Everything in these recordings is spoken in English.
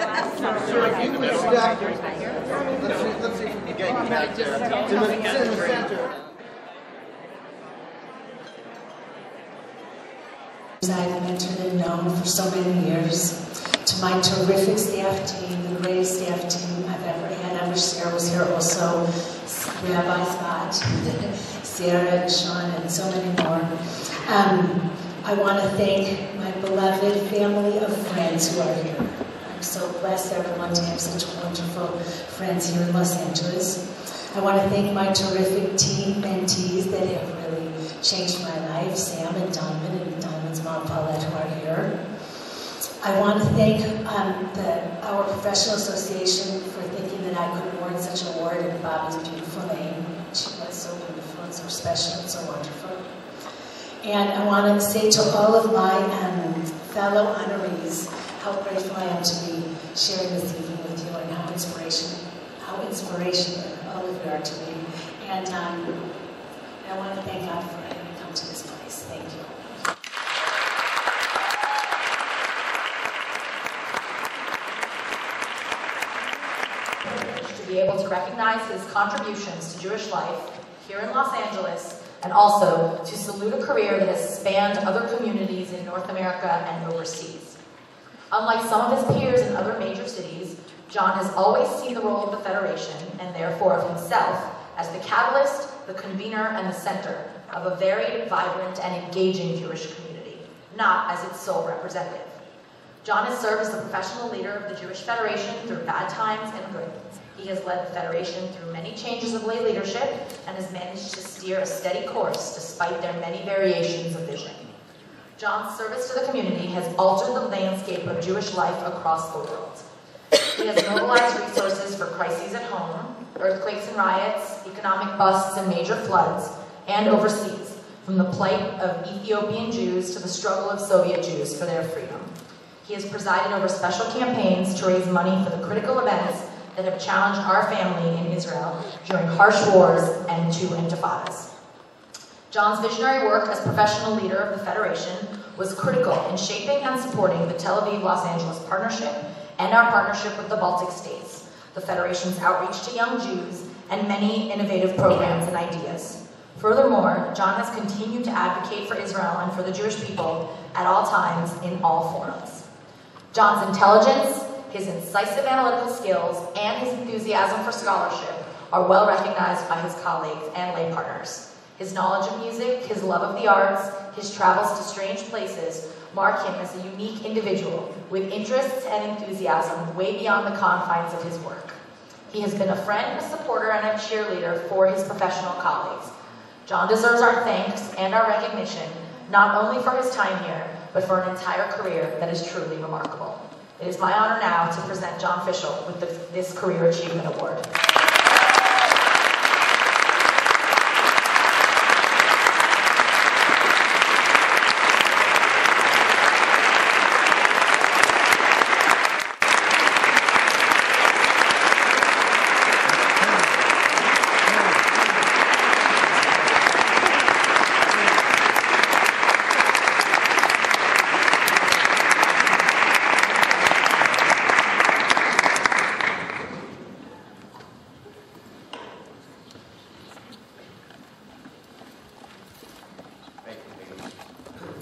Let's see if we can get you back there. In the center. I've mentored and known for so many years. To my terrific staff team, the greatest staff team I've ever had. Sarah was here also, Rabbi Scott, Sarah and Sean, and so many more. I want to thank my beloved family of friends who are here. I'm so blessed everyone to have such wonderful friends here in Los Angeles. I want to thank my terrific team mentees that have really changed my life, Sam and Diamond Diamond's mom Paulette, who are here. I want to thank our professional association for thinking that I could award such an award in Bobby's beautiful name. She was so beautiful and so special and so wonderful. And I want to say to all of my fellow honorees how grateful I am to be sharing this evening with you and how inspirational all of you are to me. And I want to thank God for letting me come to this place. Thank you. To be able to recognize his contributions to Jewish life here in Los Angeles, and also to salute a career that has spanned other communities in North America and overseas. Unlike some of his peers in other major cities, John has always seen the role of the Federation, and therefore of himself, as the catalyst, the convener, and the center of a varied, vibrant, and engaging Jewish community, not as its sole representative. John has served as the professional leader of the Jewish Federation through bad times and good. He has led the Federation through many changes of lay leadership and has managed to steer a steady course despite their many variations of vision. John's service to the community has altered the landscape of Jewish life across the world. He has mobilized resources for crises at home, earthquakes and riots, economic busts and major floods, and overseas, from the plight of Ethiopian Jews to the struggle of Soviet Jews for their freedom. He has presided over special campaigns to raise money for the critical events that have challenged our family in Israel during harsh wars and 2 intifadas. John's visionary work as professional leader of the Federation was critical in shaping and supporting the Tel Aviv-Los Angeles partnership and our partnership with the Baltic states, the Federation's outreach to young Jews, and many innovative programs and ideas. Furthermore, John has continued to advocate for Israel and for the Jewish people at all times in all forums. John's intelligence, his incisive analytical skills, and his enthusiasm for scholarship are well recognized by his colleagues and lay partners. His knowledge of music, his love of the arts, his travels to strange places mark him as a unique individual with interests and enthusiasm way beyond the confines of his work. He has been a friend, a supporter, and a cheerleader for his professional colleagues. John deserves our thanks and our recognition, not only for his time here, but for an entire career that is truly remarkable. It is my honor now to present John Fischel with this Career Achievement Award.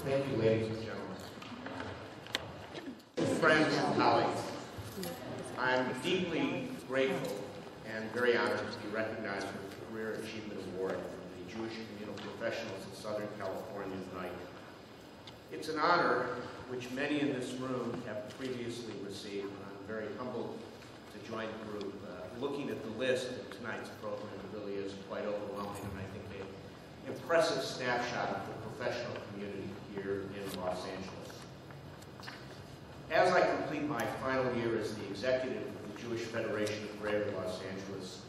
Thank you, ladies and gentlemen. Friends and colleagues, I'm deeply grateful and very honored to be recognized with the Career Achievement Award from the Jewish Communal Professionals of Southern California tonight. It's an honor which many in this room have previously received, and I'm very humbled to join the group. Looking at the list of tonight's program, it really is quite overwhelming, and I think an impressive snapshot of the professional community here in Los Angeles. As I complete my final year as the executive of the Jewish Federation of Greater Los Angeles,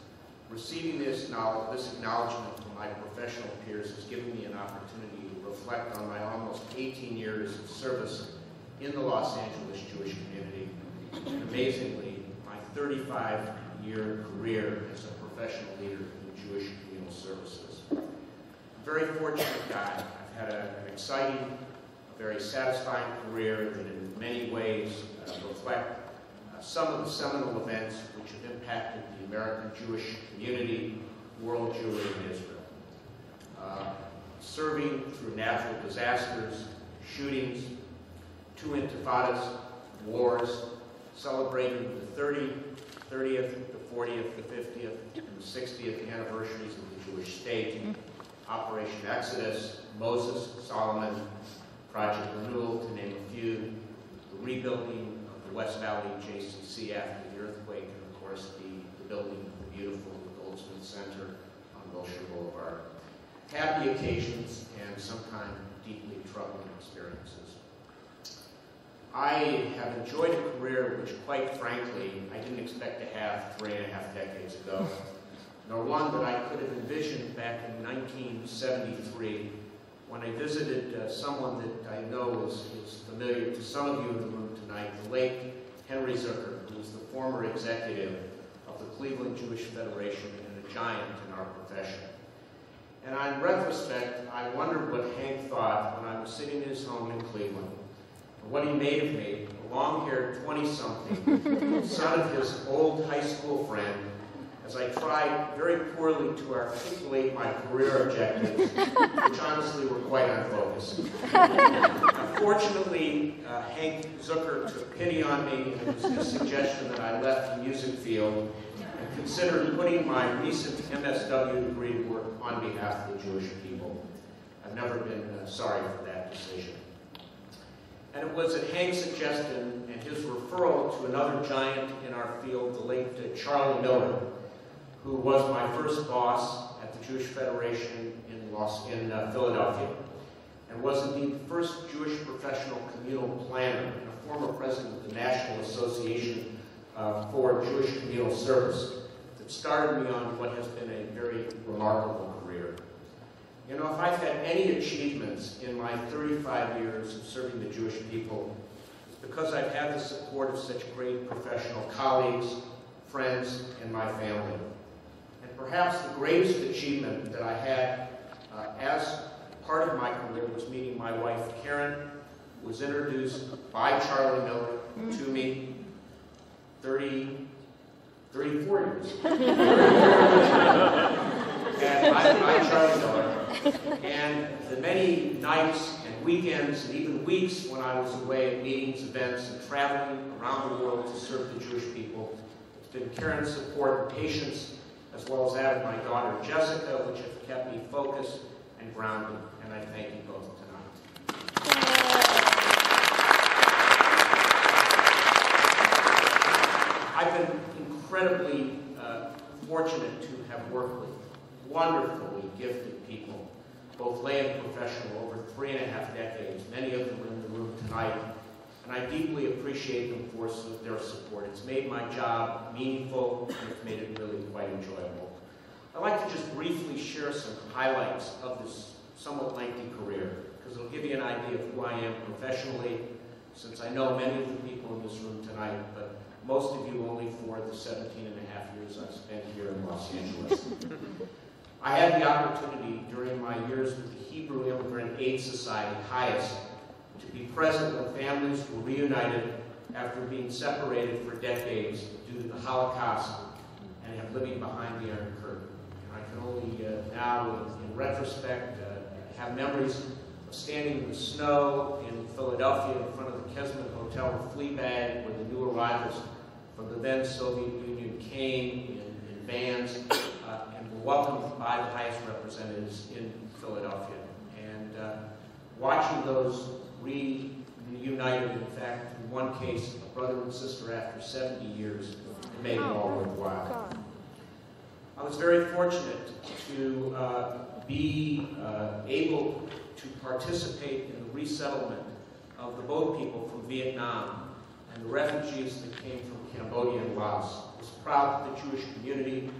receiving this acknowledgement from my professional peers has given me an opportunity to reflect on my almost 18 years of service in the Los Angeles Jewish community, and amazingly, my 35-year career as a professional leader in the Jewish communal services. I'm a very fortunate guy. I've had an exciting, very satisfying career that in many ways reflect some of the seminal events which have impacted the American Jewish community, world Jewry, and Israel. Serving through natural disasters, shootings, 2 intifadas, wars, celebrating the 30th, the 40th, the 50th, and the 60th anniversaries of the Jewish state, Operation Exodus, Moses, Solomon, Project Renewal, to name a few, the rebuilding of the West Valley JCPSC after the earthquake, and of course the building of the beautiful Goldsmith Center on Wilshire Boulevard. Happy occasions and sometimes deeply troubling experiences. I have enjoyed a career which, quite frankly, I didn't expect to have 3.5 decades ago, nor one that I could have envisioned back in 1973 when I visited someone that I know is familiar to some of you in the room tonight, the late Henry Zucker, who was the former executive of the Cleveland Jewish Federation and a giant in our profession. And in retrospect, I wondered what Hank thought when I was sitting in his home in Cleveland, and what he made of me, a long-haired 20-something, son of his old high school friend, as I tried very poorly to articulate my career objectives, which honestly were quite unfocused. Fortunately, Hank Zucker took pity on me, and it was his suggestion that I left the music field and considered putting my recent MSW degree to work on behalf of the Jewish people. I've never been sorry for that decision. And it was at Hank's suggestion and his referral to another giant in our field, the late Charlie Miller, who was my first boss at the Jewish Federation in Philadelphia, and was indeed the first Jewish professional communal planner and a former president of the National Association for Jewish Communal Service, that started me on what has been a very remarkable career. You know, if I've had any achievements in my 35 years of serving the Jewish people, it's because I've had the support of such great professional colleagues, friends, and my family. And perhaps the greatest achievement that I had as part of my career was meeting my wife, Karen, who was introduced by Charlie Miller to me 34 years. And I'm Charlie Miller. And the many nights and weekends and even weeks when I was away at meetings, events, and traveling around the world to serve the Jewish people, it's been Karen's support and patience, as well as that of my daughter Jessica, which have kept me focused and grounded. And I thank you both tonight. I've been incredibly fortunate to have worked with wonderfully gifted people, both lay and professional, over 3.5 decades. Many of them are in the room tonight, and I deeply appreciate them for their support. It's made my job meaningful, and it's made it really quite enjoyable. I'd like to just briefly share some highlights of this somewhat lengthy career, because it'll give you an idea of who I am professionally, since I know many of the people in this room tonight, but most of you only for the 17.5 years I've spent here in Los Angeles. I had the opportunity during my years with the Hebrew Immigrant Aid Society, HIAS, to be present when families were reunited after being separated for decades due to the Holocaust and have living behind the Iron Curtain. And I can only now, in retrospect, have memories of standing in the snow in Philadelphia in front of the Kesman Hotel in Fleabag, where the new arrivals from the then Soviet Union came in vans and were welcomed by the highest representatives in Philadelphia. And watching those reunited, in fact, in one case, a brother and sister after 70 years, it made it all worthwhile. I was very fortunate to be able to participate in the resettlement of the boat people from Vietnam and the refugees that came from Cambodia and Laos. I was proud that the Jewish community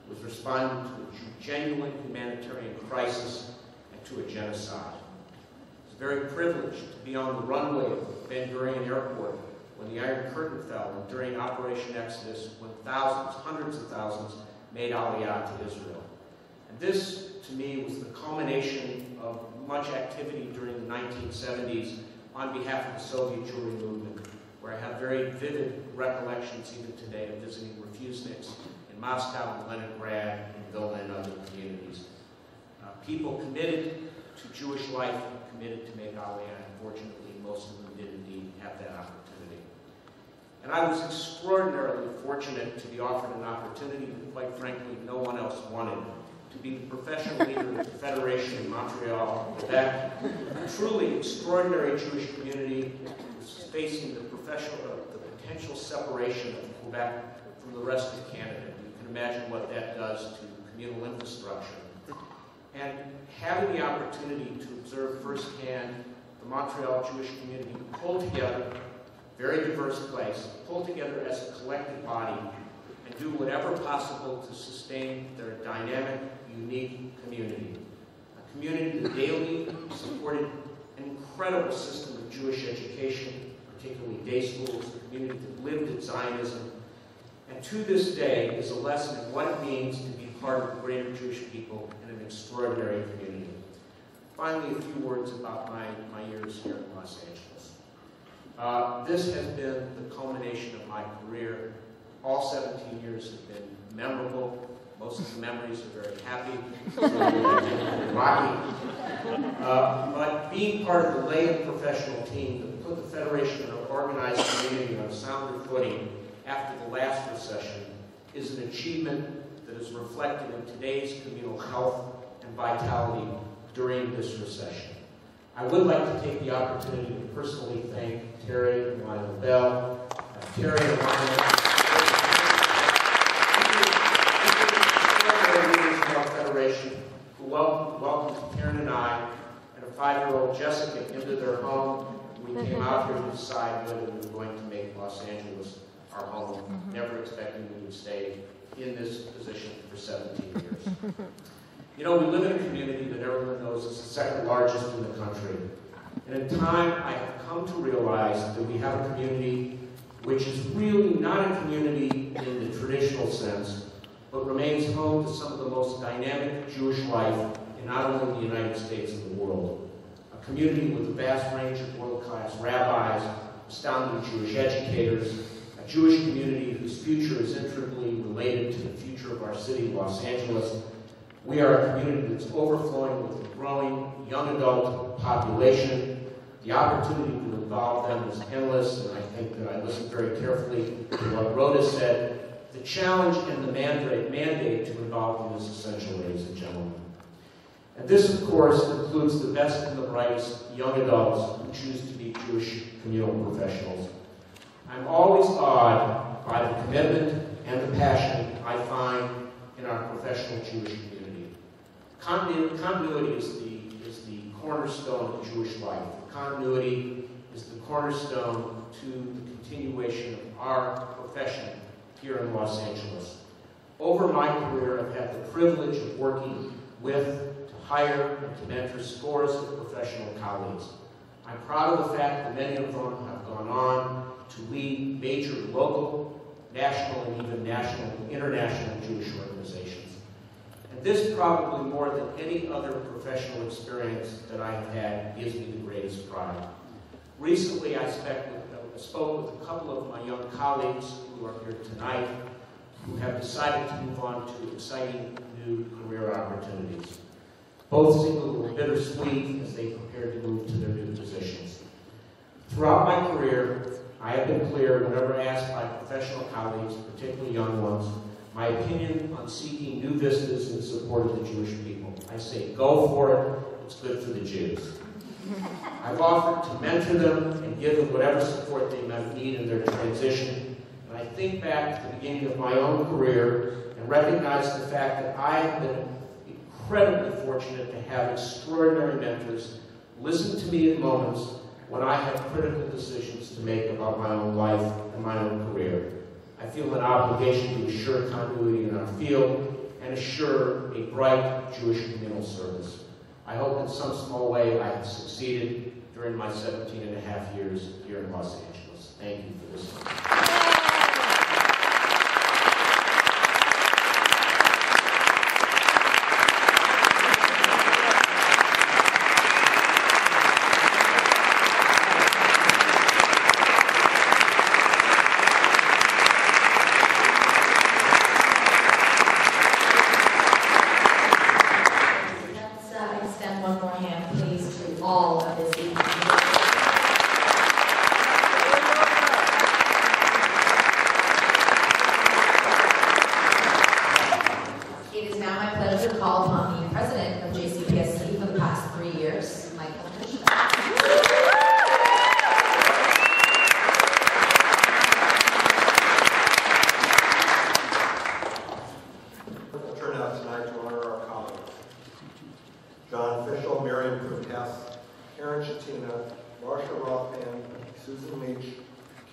was responding to a genuine humanitarian crisis and to a genocide. I was very privileged to be on the runway of Ben Gurion Airport when the Iron Curtain fell and during Operation Exodus when thousands, hundreds of thousands, made Aliyah to Israel. And this, to me, was the culmination of much activity during the 1970s on behalf of the Soviet Jewry movement, where I have very vivid recollections even today of visiting refuseniks in Moscow and Leningrad and Vilna and other communities. People committed to Jewish life, committed to make Aliyah. Unfortunately, most of them did indeed have that opportunity. And I was extraordinarily fortunate to be offered an opportunity that, quite frankly, no one else wanted, to be the professional leader of the Federation in Montreal, Quebec, a truly extraordinary Jewish community was facing the potential separation of Quebec from the rest of Canada. You can imagine what that does to communal infrastructure. And having the opportunity to observe firsthand the Montreal Jewish community pull together, very diverse place, pull together as a collective body and do whatever possible to sustain their dynamic, unique community. A community that daily supported an incredible system of Jewish education, particularly day schools, a community that lived at Zionism, and to this day is a lesson in what it means to be part of the greater Jewish people in an extraordinary community. Finally, a few words about my years here in Los Angeles. This has been the culmination of my career. All 17 years have been memorable. Most of the memories are very happy, rocky. But being part of the lay and professional team that put the Federation of Organized Community on a sounder footing after the last recession is an achievement that is reflected in today's communal health and vitality during this recession. I would like to take the opportunity to personally thank Terry and Lionel Bell. Terry and Lionel, Federation, who welcomed Karen and I and a 5-year-old Jessica into their home. We came out here to decide whether we were going to make Los Angeles our home, never expecting we would stay in this position for 17 years. You know, we live in a community that everyone knows is the second largest in the country. And in time, I have come to realize that we have a community which is really not a community in the traditional sense, but remains home to some of the most dynamic Jewish life in not only the United States and the world. A community with a vast range of world-class rabbis, astounding Jewish educators, a Jewish community whose future is intricately related to the future of our city, Los Angeles. We are a community that's overflowing with a growing young adult population. The opportunity to involve them is endless, and I think that I listened very carefully to what Rhoda said. The challenge and the mandate to involve them is essential, ladies and gentlemen. And this, of course, includes the best and the brightest young adults who choose to be Jewish communal professionals. I'm always awed by the commitment and the passion I find in our professional Jewish community. Continuity is the cornerstone of Jewish life. Continuity is the cornerstone to the continuation of our profession here in Los Angeles. Over my career, I've had the privilege of working with, to hire, and to mentor scores of professional colleagues. I'm proud of the fact that many of them have gone on to lead major local, national, and even national and international Jewish organizations. And this, probably more than any other professional experience that I have had, gives me the greatest pride. Recently, I spoke with a couple of my young colleagues who are here tonight who have decided to move on to exciting new career opportunities. Both seem a little bittersweet as they prepare to move to their new positions. Throughout my career, I have been clear whenever asked by professional colleagues, particularly young ones, my opinion on seeking new vistas in support of the Jewish people. I say, go for it, it's good for the Jews. I've offered to mentor them and give them whatever support they might need in their transition. And I think back to the beginning of my own career and recognize the fact that I have been incredibly fortunate to have extraordinary mentors listen to me at moments when I have critical decisions to make about my own life and my own career. I feel an obligation to assure continuity in our field and assure a bright Jewish communal service. I hope in some small way I have succeeded during my 17.5 years here in Los Angeles. Thank you for listening.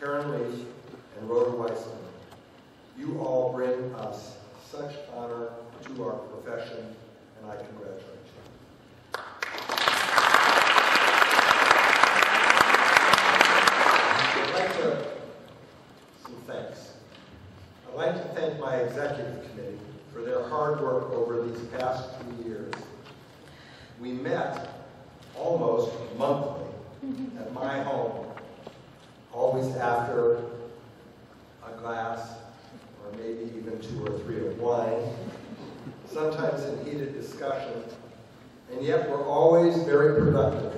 Karen Lee, and Rhoda Weissman. You all bring us such honor to our profession, and I congratulate you. I'd like to, some thanks. I'd like to thank my executive committee for their hard work over these past 2 years. We met almost monthly at my home, always after a glass, or maybe even 2 or 3 of wine, sometimes in heated discussion, and yet were always very productive.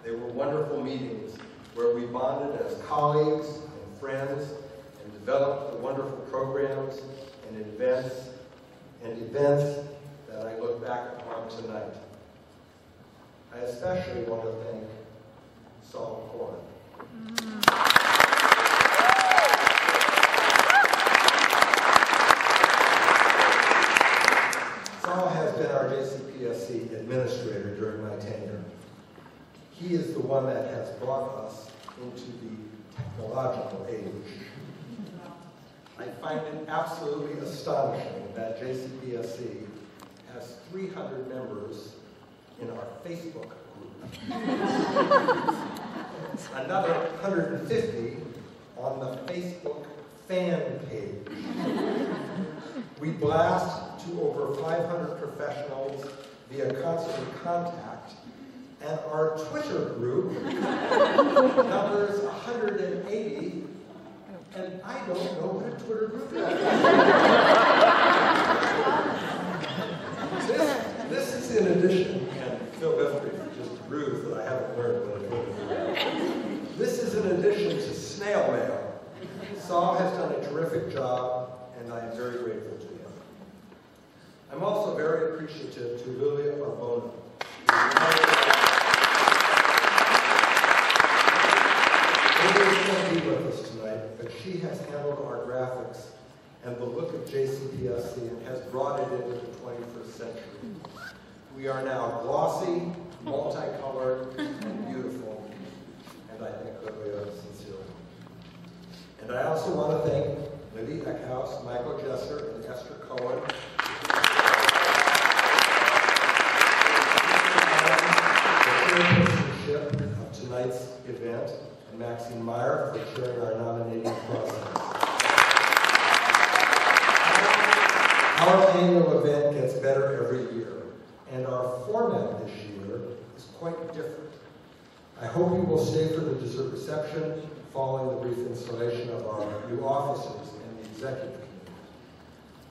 They were wonderful meetings where we bonded as colleagues and friends and developed the wonderful programs and events that I look back upon tonight. I especially want to thank Saul Korn. Saul has been our JCPSC administrator during my tenure. He is the one that has brought us into the technological age. I find it absolutely astonishing that JCPSC has 300 members in our Facebook group. Another 150 on the Facebook fan page. We blast to over 500 professionals via constant contact, and our Twitter group numbers 180, and I don't know what a Twitter group is. This is in addition, and Phil Biffery just proves that I haven't learned what a Twitter group is. This is in addition to snail mail. Saul has done a terrific job, and I am very grateful to him. I'm also very appreciative to Lilia Arbona. Lilia can't be with us tonight, but she has handled our graphics and the look of JCPSC and has brought it into the 21st century. We are now glossy, multicolored, and beautiful, and I thank Lilia sincerely. And I also want to thank Libby Eckhouse, Michael Jesser, and Esther Cohen for the chairpersonship of tonight's event, and Maxine Meyer for chairing our nominating process. Our annual event gets better every year, and our format this year is quite different. I hope you will stay for the dessert reception following the brief installation of our new officers and the executive committee.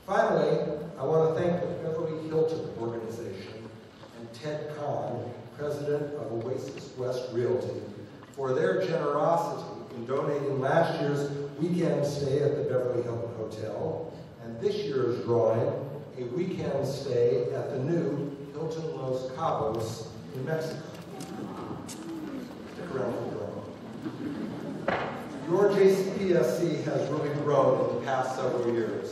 Finally, I want to thank the Beverly Hilton organization and Ted Kahn, president of Oasis West Realty, for their generosity in donating last year's weekend stay at the Beverly Hilton Hotel, and this year's drawing, a weekend stay at the new Hilton Los Cabos in Mexico. Stick around for the drawing. Your JCPSC has really grown in the past several years.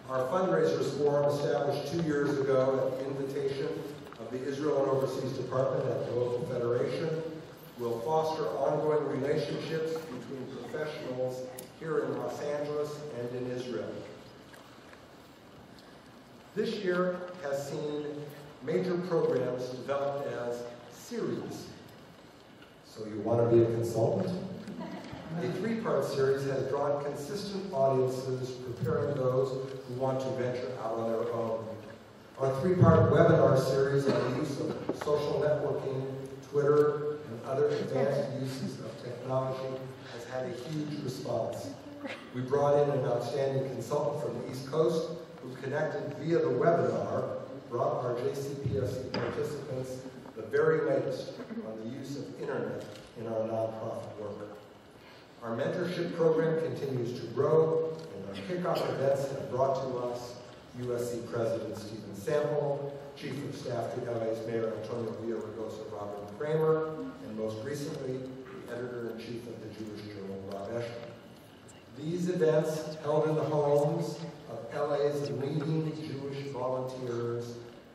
Our fundraisers forum, established 2 years ago at the invitation of the Israel and Overseas Department at the local federation, will foster ongoing relationships between professionals here in Los Angeles and in Israel. This year has seen major programs developed as series. So you want to be a consultant? A 3-part series has drawn consistent audiences, preparing those who want to venture out on their own. Our 3-part webinar series on the use of social networking, Twitter, and other advanced uses of technology has had a huge response. We brought in an outstanding consultant from the East Coast who connected via the webinar, brought our JCPSC participants the very latest on the use of internet in our nonprofit work. Our mentorship program continues to grow, and our kickoff events have brought to us USC President Stephen Sample, Chief of Staff to LA's Mayor Antonio Villaraigosa Robert Kramer, and most recently, the Editor-in-Chief of the Jewish Journal, Rob Eshman. These events, held in the homes of LA's leading Jewish volunteers,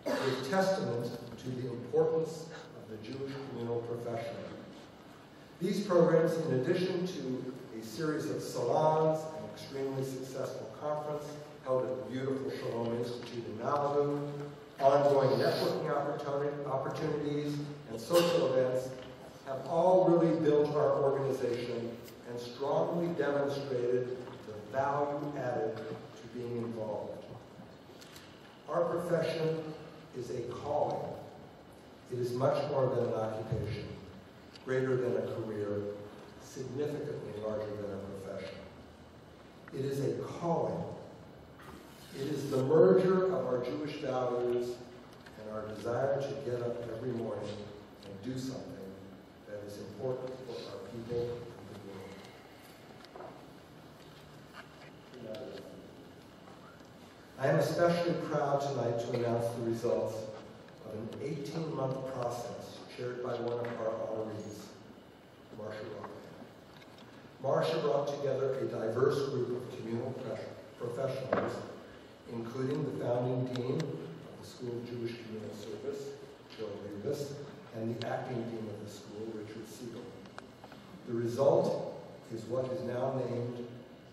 give testament to the importance of the Jewish communal profession. These programs, in addition to a series of salons, an extremely successful conference held at the beautiful Shalom Institute in Malibu, ongoing networking opportunities, and social events, have all really built our organization and strongly demonstrated the value added to being involved. Our profession is a calling. It is much more than an occupation, greater than a career, significantly larger than a profession. It is a calling. It is the merger of our Jewish values and our desire to get up every morning and do something that is important for our people and the world. I am especially proud tonight to announce the results of an 18-month process chaired by one of our honorees, Marcia Rock. Marcia brought together a diverse group of communal professionals, including the founding dean of the School of Jewish Communal Service, Joe Davis, and the acting dean of the school, Richard Siegel. The result is what is now named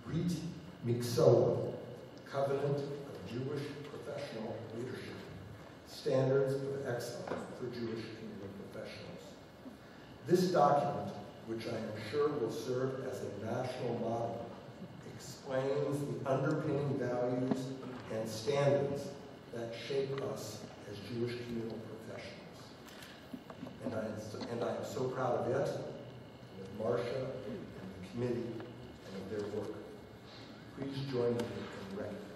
Brit Miksoa, Covenant of Jewish Professional Leadership, Standards of Excellence for Jewish Communal Professionals. This document, which I am sure will serve as a national model, explains the underpinning values and standards that shape us as Jewish communal professionals. And I am so proud of it, and of Marcia, and the committee, and of their work. Please join me in recognizing.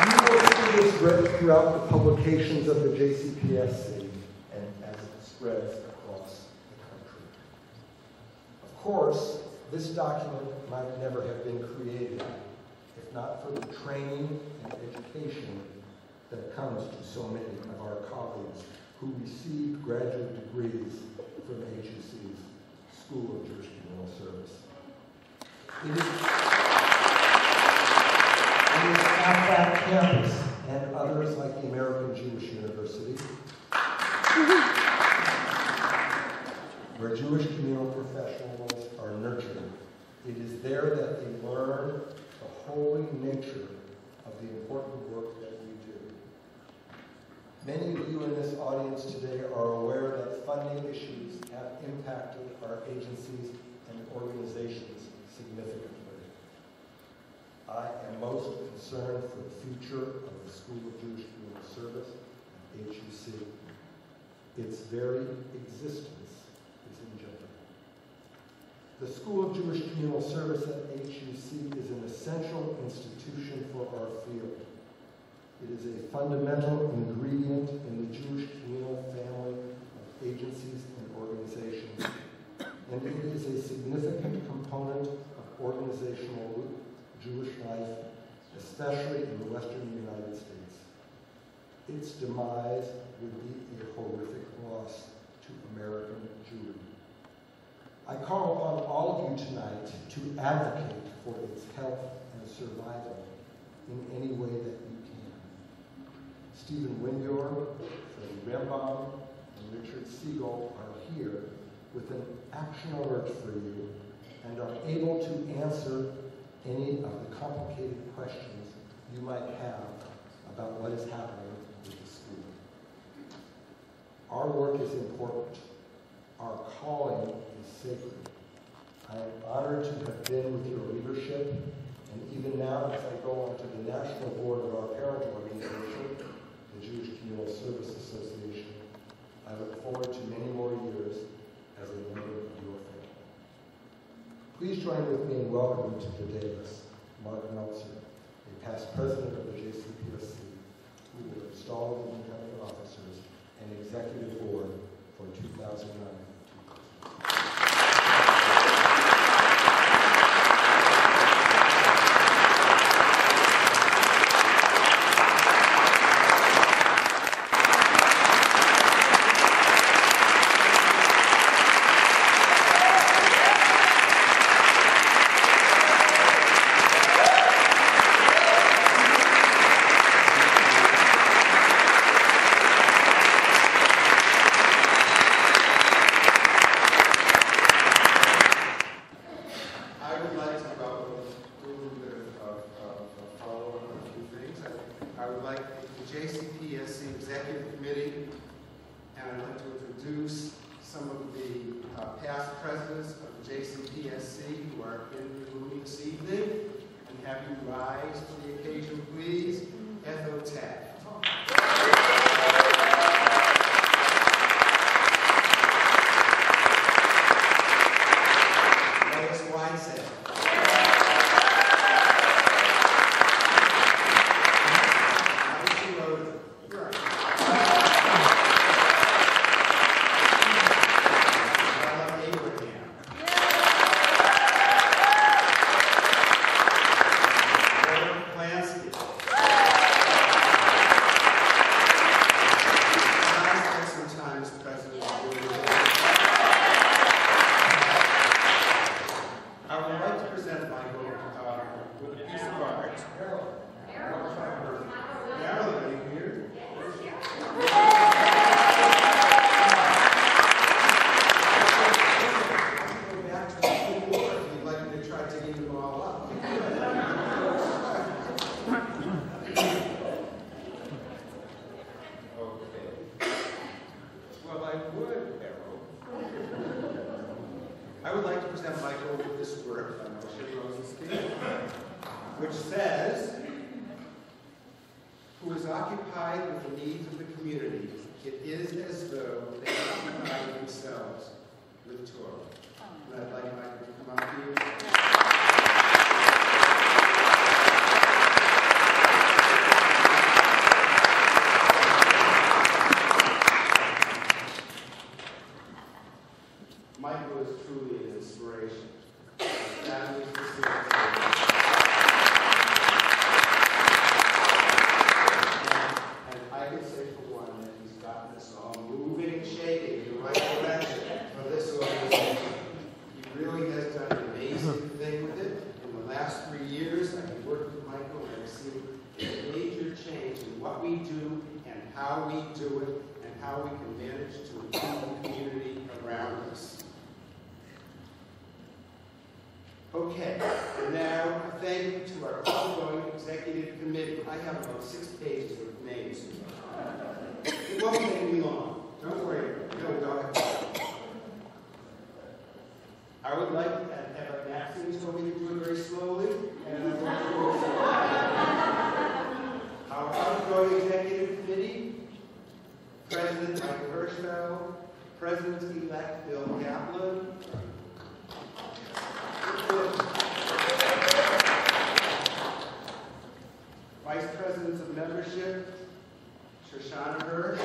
You will see this read throughout the publications of the JCPSC and as it spreads across the country. Of course, this document might never have been created if not for the training and education that comes to so many of our colleagues who received graduate degrees from HUC's School of Jewish Communal Service. It is at that campus and others like the American Jewish University where Jewish communal professionals are nurtured. It is there that they learn the holy nature of the important work that we do. Many of you in this audience today are aware that funding issues have impacted our agencies and organizations significantly. I am most concerned for the future of the School of Jewish Communal Service at HUC. Its very existence is in jeopardy. The School of Jewish Communal Service at HUC is an essential institution for our field. It is a fundamental ingredient in the Jewish communal family of agencies and organizations, and it is a significant component of organizational Jewish life, especially in the Western United States. Its demise would be a horrific loss to American Jewry. I call upon all of you tonight to advocate for its health and survival in any way that you can. Stephen Windior, Freddie Rembam, and Richard Siegel are here with an action alert for you and are able to answer any of the complicated questions you might have about what is happening with the school. Our work is important. Our calling is sacred. I am honored to have been with your leadership, and even now as I go on to the national board of our parent organization, the Jewish Communal Service Association, I look forward to many more years as a member of your family. Please join with me in welcoming to the dais Mark Meltzer, a past president of the JCPSC, who will install the incoming officers and executive board for 2009. JCPSC Executive Committee, and I'd like to introduce some of the past presidents of the JCPSC who are in the room this evening, and have you rise to the occasion, please. Ethel Taft. Which says, who is occupied with the needs of the community, it is as though they occupy themselves with toil. And I'd like Michael to come up here. Michael is truly an inspiration. That is the how we do it, and how we can manage to improve the community around us. Okay, and now thank you to our outgoing executive committee. I have about 6 pages of names. It won't take me long. Don't worry. I would like to have our Maxine told me to do it very slowly, and I'm going to do it slowly. Our outgoing executive committee, President Mike Hirschfeld, President-elect Bill Kaplan, Vice Presidents of Membership, Shoshana Hirsch,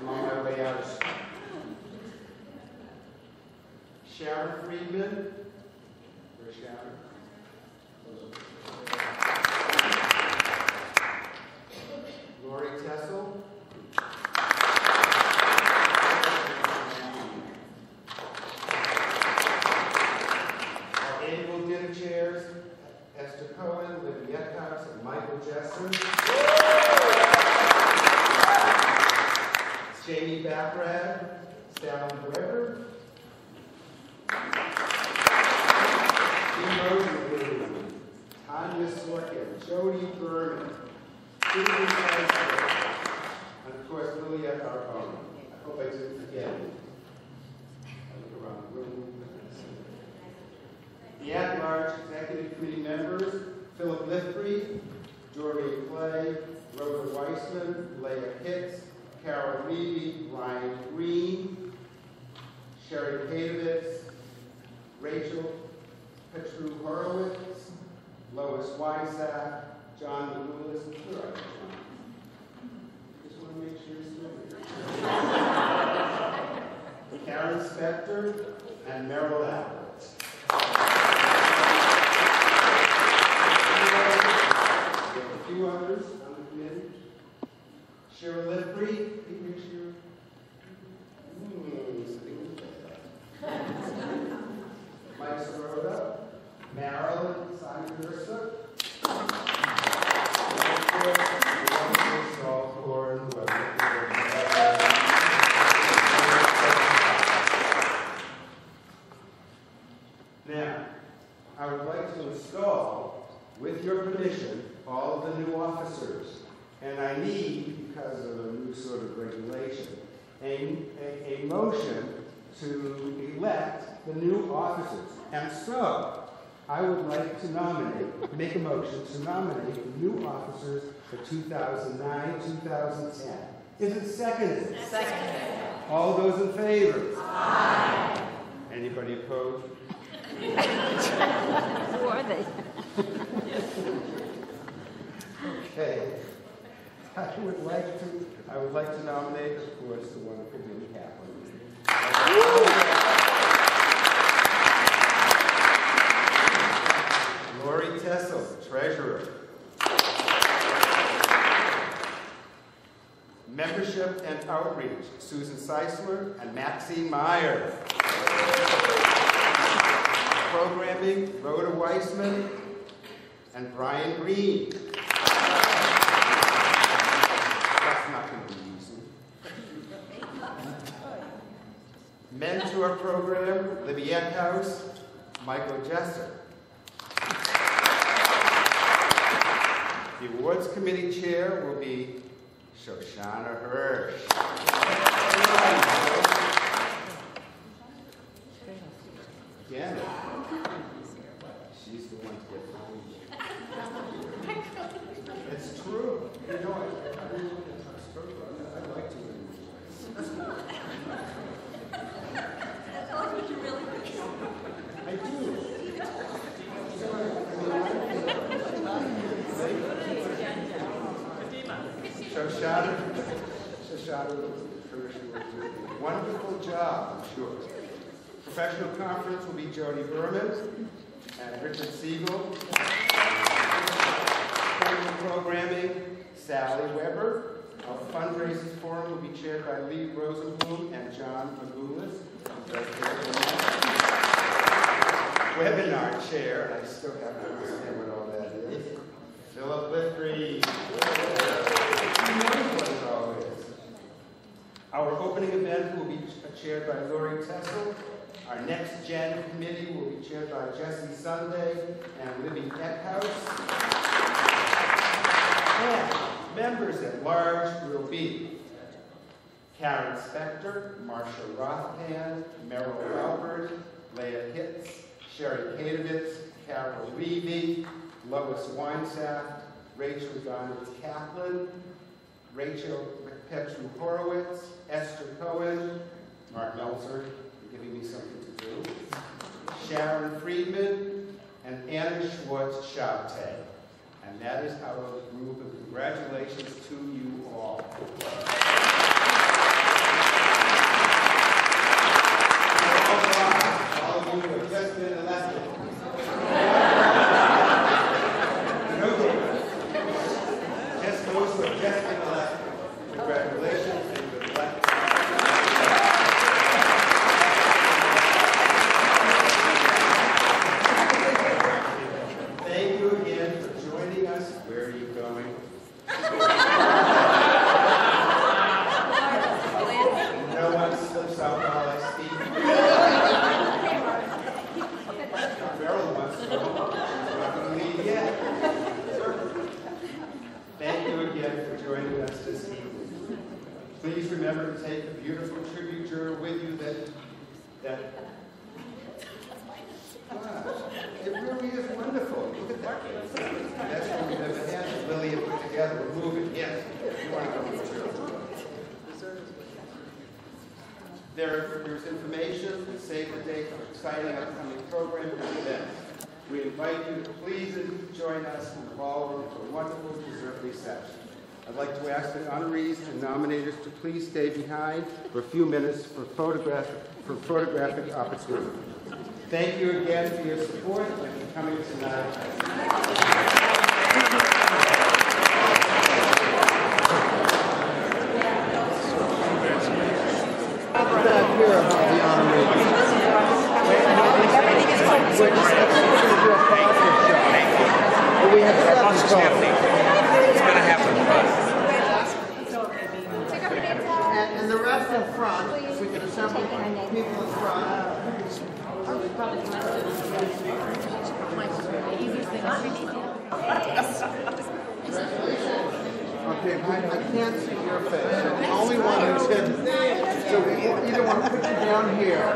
I'm on my way out. Sharon Friedman, where's Sharon? Lori Tessel. Our annual dinner chairs, Esther Cohen, Libby Eckhouse, and Michael Jessen. Jamie Backrad, Sally Brewer. Tanya Sorkin, Jody Berman, Susan Kaiser, and of course Liliette Arbone. I hope I didn't forget. I look around the room. The at-large executive committee members, Philip Lithbury, Doreen Clay, Rhoda Weissman, Leah Hicks, Carol Levy, Ryan Green, Sherry Patovitz, Rachel Petru Horowitz, Lois Wysack, John Lewis, where are you, John? Just want to make sure you're still here. Karen Spector and Merrill Alberts. A few others on the committee. Cheryl Lithbury, can you make sure? Mike Soroda, Marilyn, Simon Mercer, now, I need, because of a new sort of regulation, a motion to elect the new officers. And so, I would like to make a motion to nominate the new officers for 2009-2010. Is it seconded? Seconded. All those in favor? Aye. Anybody opposed? Who are they? Okay. I would like to nominate, of course, the wonderful Billy Kaplan. Lori Tessel, treasurer. Membership and outreach, Susan Seisler and Maxine Meyer. Programming, Rhoda Weissman and Brian Green. That's not going to be easy. Mentor program, Libby Eckhouse, Michael Jesser. The awards committee chair will be Shoshana Hirsch. Again, she's the one to get fooled. It's true. You know, I'd like to. I do. Shoshana Hirsch will do a wonderful job, I'm sure. Professional conference will be Jody Berman and Richard Siegel. Programming, Sally Weber. Our fundraising forum will be chaired by Lee Rosenblum and John Magoulis. Webinar chair, I still have to understand what all that is. Philip Lithry. He knows what it all is. Our opening event will be chaired by Lori Tessel. Our next Gen committee will be chaired by Jesse Sunday and Libby Eckhouse. And members at large will be Karen Spector, Marsha Rothpan, Merrill Albert, Leah Hitz, Sherry Kadovitz, Carol Levy, Lois Weinsaft, Rachel Donald Kaplan, Rachel Petru Horowitz, Esther Cohen, Mark Meltzer, giving me something to do, Sharon Friedman, and Anna Schwartz-Schaute. And that is our group, and congratulations to you all. All of you who have just been elected. Just those who have just been elected. Congratulations and good luck. Thank you again for joining us. Where are you going? No one slips out while I speak. Farrell wants to go. She's not going to leave yet. Thank you again for joining us this evening. Please remember to take a beautiful tribute journal with you that wow, it really is wonderful. Look at that. That's what we've ever had that Lily had put together. We're moving. Yes. You want to go with the journal. There's information, save the date for exciting upcoming programs and events. We invite you to please join us in the ballroom for a wonderful dessert reception. I'd like to ask the honorees and nominators to please stay behind for a few minutes for photographic opportunity. Thank you again for your support and for coming tonight. And the rest in front, if we could assemble people in front. Okay, I can't see your face. You're the only one who's hidden. So we either want to put you down here.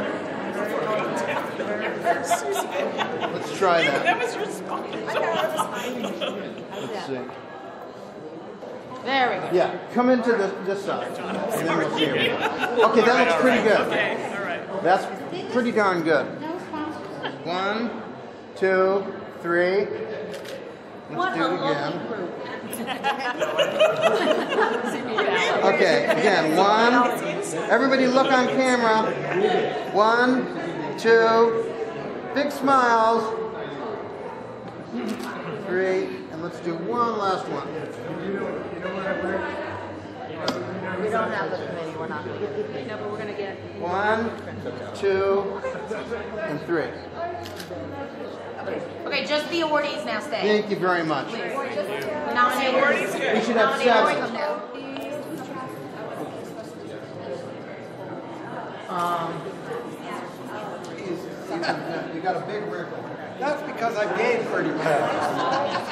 Let's try that. That was your spot. Let's see. There we go. Yeah, come into this side. And then we'll see. Okay, that looks pretty good. Okay, all right. That's pretty darn good. 1, 2, 3. Let's do it again. Okay, again. 1. Everybody look on camera. 1, 2. Big smiles. 3. And let's do one last one. We don't have the committee, we're not. No, but we're going to get... 1, 2, and 3. Okay, just the awardees now stay. Thank you very much. Nominators. We should have 7. You got a big wrinkle. That's because I gained 30 pounds.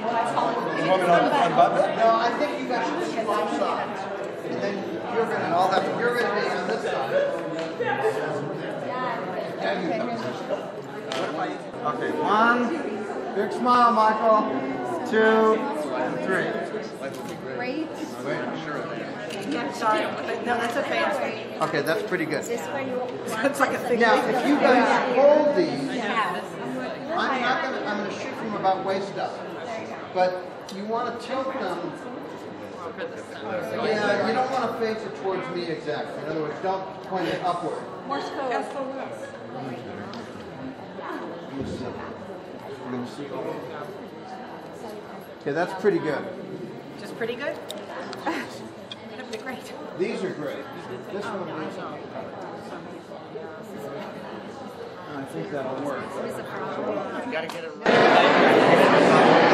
You want me to unbutton it? No, I think you guys should swap sides. And then you're gonna be on this side. Yeah, you go. Okay, 1. Big smile, Michael. 2, and 3. Great. Yeah, sorry. No, that's okay. Okay, that's pretty good. Is this where you It's like a thing. Now, if you guys hold these, I'm gonna shoot from about waist up. But you want to tilt them. Yeah, you don't want to face it towards me exactly. In other words, don't point it upward. Okay, that's pretty good. Just pretty good? That'd be great. These are great. This one is. I think that'll work. You gotta get it right.